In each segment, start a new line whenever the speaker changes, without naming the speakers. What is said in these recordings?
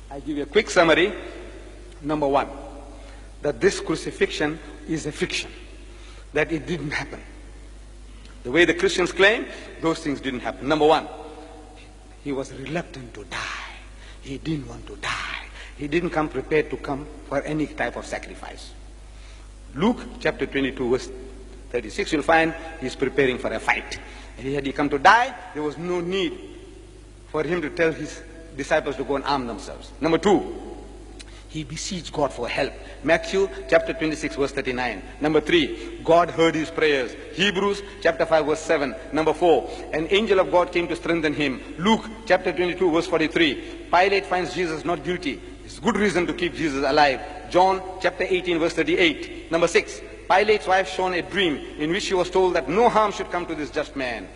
I give you a quick summary. Number one, that this crucifixion is a fiction, that it didn't happen. The way the Christians claim, those things didn't happen. Number one, he was reluctant to die. He didn't want to die. He didn't come prepared to come for any type of sacrifice. Luke chapter 22 verse 36, you'll find he's preparing for a fight. And had he come to die, there was no need for him to tell his disciples to go and arm themselves. Number two, he beseeched God for help. Matthew chapter 26 verse 39. Number three, God heard his prayers. Hebrews chapter 5 verse 7. Number four, an angel of God came to strengthen him. Luke chapter 22 verse 43. Pilate finds Jesus not guilty. It's good reason to keep Jesus alive. John chapter 18 verse 38. Number six, Pilate's wife shown a dream in which she was told that no harm should come to this just man.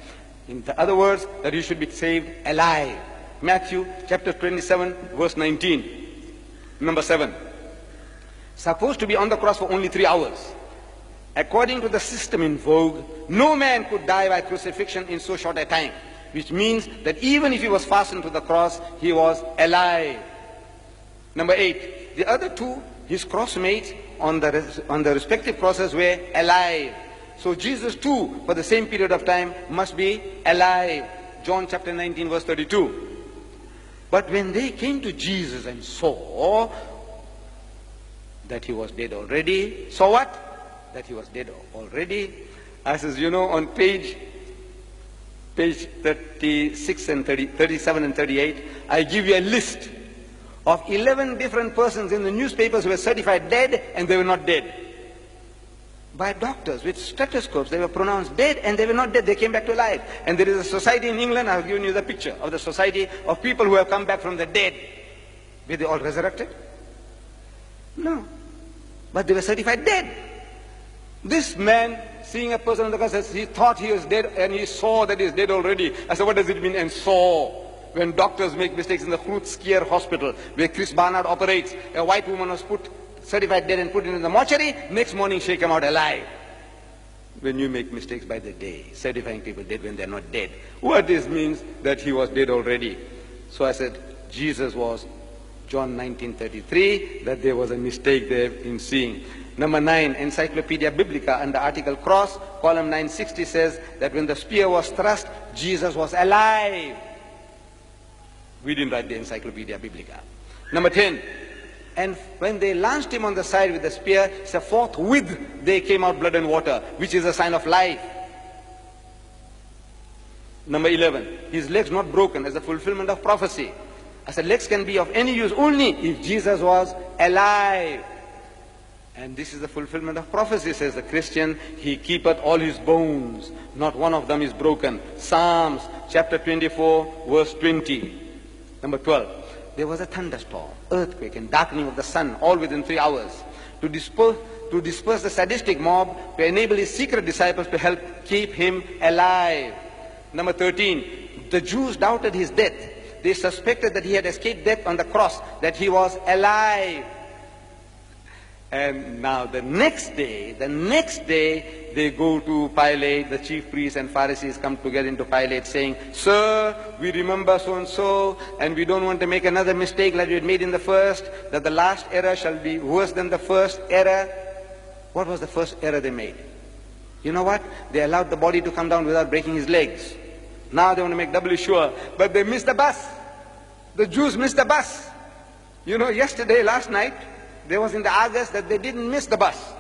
In other words, that he should be saved alive. Matthew chapter 27 verse 19. Number seven, supposed to be on the cross for only 3 hours. According to the system in vogue, no man could die by crucifixion in so short a time, which means that even if he was fastened to the cross, he was alive. Number eight, the other two, his crossmates on the respective crosses, were alive. So Jesus too, for the same period of time, must be alive. John chapter 19 verse 32. But when they came to Jesus and saw that he was dead already, saw what? That he was dead already. I says, you know, on page 36 and 37 and 38, I give you a list of 11 different persons in the newspapers who were certified dead and they were not dead. By doctors with stethoscopes, they were pronounced dead and they were not dead, they came back to life. And there is a society in England, I've given you the picture of the society of people who have come back from the dead. Were they all resurrected? No. But they were certified dead. This man, seeing a person on the cross, he thought he was dead and he saw that he's dead already. I said, what does it mean, and saw? When doctors make mistakes in the Groot-Skeer hospital, where Chris Barnard operates, a white woman was certified dead and put in the mortuary, next morning she came out alive. When you make mistakes by the day, certifying people dead when they're not dead, what this means? That he was dead already. So I said, Jesus was John 19:33, that there was a mistake there in seeing. Number 9, Encyclopedia Biblica under article cross, column 960 says that when the spear was thrust, Jesus was alive. We didn't write the Encyclopedia Biblica. Number 10, and when they launched him on the side with the spear, so forthwith there came out blood and water, which is a sign of life. Number 11, his legs not broken as a fulfillment of prophecy. I said legs can be of any use only if Jesus was alive. And this is the fulfillment of prophecy, says the Christian. He keepeth all his bones, not one of them is broken. Psalms chapter 24 verse 20. Number 12. There was a thunderstorm, earthquake, and darkening of the sun, all within 3 hours, to disperse the sadistic mob, to enable his secret disciples to help keep him alive. Number 13, the Jews doubted his death. They suspected that he had escaped death on the cross, that he was alive. And now the next day, they go to Pilate, the chief priests and Pharisees come together into Pilate saying, Sir, we remember so-and-so, and we don't want to make another mistake like we had made in the first, that the last error shall be worse than the first error. What was the first error they made? You know what? They allowed the body to come down without breaking his legs. Now they want to make doubly sure, but they missed the bus. The Jews missed the bus. You know, last night, there was in the Argus that they didn't miss the bus.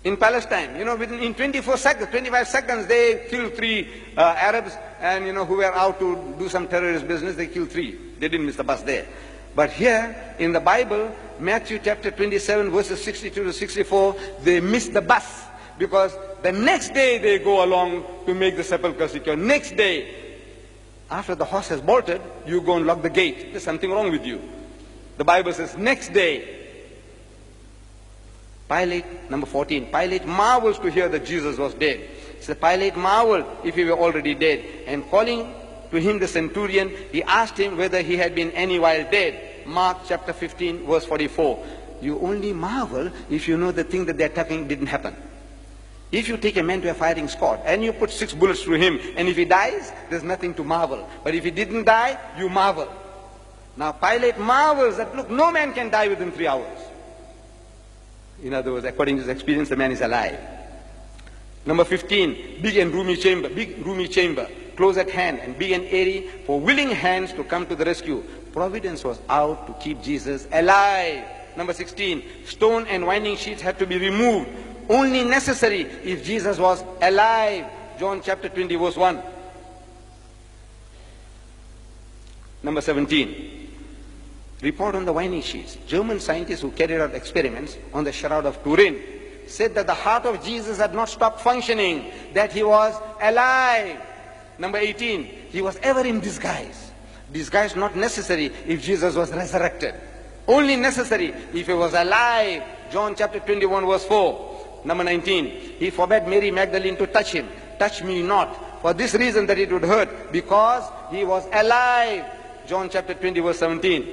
In Palestine, you know, in 25 seconds, they killed 3 Arabs, and who were out to do some terrorist business, they killed 3. They didn't miss the bus there. But here, in the Bible, Matthew chapter 27, verses 62 to 64, they missed the bus, because the next day they go along to make the sepulchre secure. Next day, after the horse has bolted, you go and lock the gate. There's something wrong with you. The Bible says, next day, Pilate, number 14, Pilate marvels to hear that Jesus was dead. So Pilate marveled if he were already dead. And calling to him the centurion, he asked him whether he had been any while dead. Mark chapter 15, verse 44. You only marvel if you know the thing that they're talking didn't happen. If you take a man to a firing squad and you put 6 bullets through him, and if he dies, there's nothing to marvel. But if he didn't die, you marvel. Now Pilate marvels that, look, no man can die within 3 hours. In other words, according to his experience, the man is alive. Number 15, big and roomy chamber, close at hand and big and airy for willing hands to come to the rescue. Providence was out to keep Jesus alive. Number 16, stone and winding sheets had to be removed, only necessary if Jesus was alive. John chapter 20 verse 1. Number 17, report on the winding sheets. German scientists who carried out experiments on the Shroud of Turin said that the heart of Jesus had not stopped functioning, that he was alive. Number 18, he was ever in disguise. Disguise not necessary if Jesus was resurrected. Only necessary if he was alive. John chapter 21 verse 4. Number 19, he forbade Mary Magdalene to touch him. Touch me not, for this reason that it would hurt, because he was alive. John chapter 20 verse 17.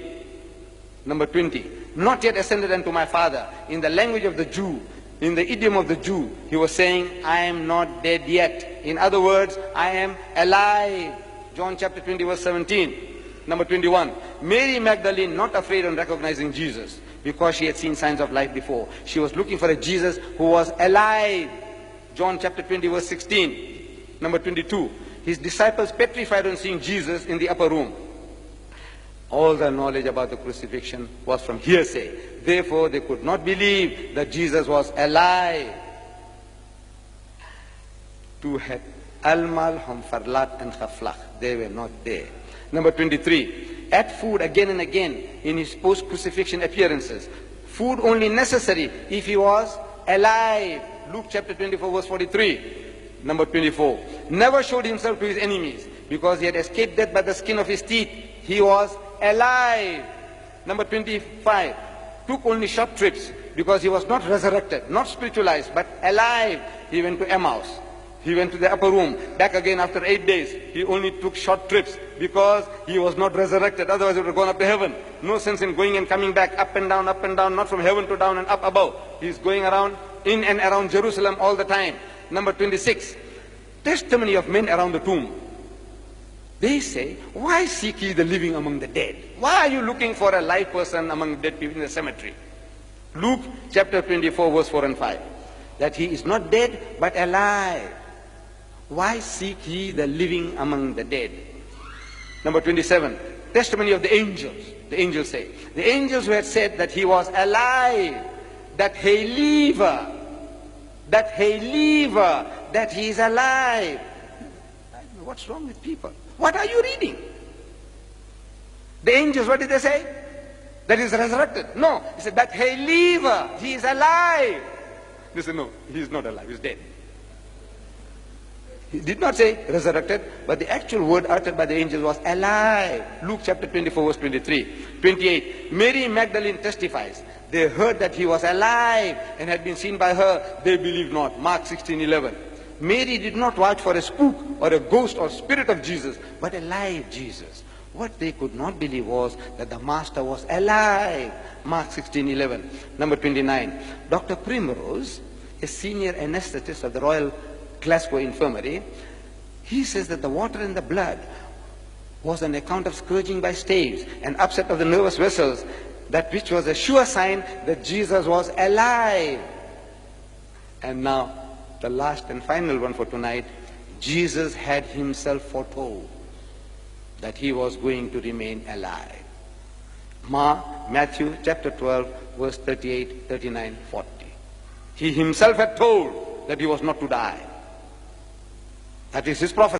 Number 20, not yet ascended unto my Father. In the language of the Jew, in the idiom of the Jew, he was saying, I am not dead yet. In other words, I am alive. John chapter 20 verse 17. Number 21, Mary Magdalene not afraid on recognizing Jesus, because she had seen signs of life before. She was looking for a Jesus who was alive. John chapter 20 verse 16. Number 22, his disciples petrified on seeing Jesus in the upper room. All their knowledge about the crucifixion was from hearsay. Therefore, they could not believe that Jesus was alive. Two had Almal, Hamfarlat and Khaflach. They were not there. Number 23, ate food again and again in his post-crucifixion appearances. Food only necessary if he was alive. Luke chapter 24 verse 43. Number 24, never showed himself to his enemies because he had escaped death by the skin of his teeth. He was alive. Number 25, took only short trips because he was not resurrected, not spiritualized, but alive. He went to Emmaus. He went to the upper room, back again after 8 days. He only took short trips because he was not resurrected. Otherwise he would have gone up to heaven. No sense in going and coming back, up and down, not from heaven to down and up above. He's going around, in and around Jerusalem all the time. Number 26, testimony of men around the tomb. They say, why seek ye the living among the dead? Why are you looking for a live person among dead people in the cemetery? Luke chapter 24 verse 4 and 5. That he is not dead but alive. Why seek ye the living among the dead? Number 27, testimony of the angels. The angels say, the angels who had said that he was alive, that he live, that he is alive. What's wrong with people? What are you reading? The angels, what did they say? That he is resurrected. No, he said that he live, he is alive. They said no, he is not alive, he is dead. He did not say resurrected, but the actual word uttered by the angel was alive. Luke chapter 24 verse 23. 28, Mary Magdalene testifies. They heard that he was alive and had been seen by her. They believed not. Mark 16:11. Mary did not watch for a spook or a ghost or spirit of Jesus, but a live Jesus. What they could not believe was that the Master was alive. Mark 16:11. Number 29, Dr. Primrose, a senior anesthetist of the Royal Glasgow Infirmary, he says that the water in the blood was on account of scourging by staves and upset of the nervous vessels, that which was a sure sign that Jesus was alive. And now, the last and final one for tonight, Jesus had himself foretold that he was going to remain alive. Matthew chapter 12, verse 38, 39, 40. He himself had told that he was not to die. That is his prophecy.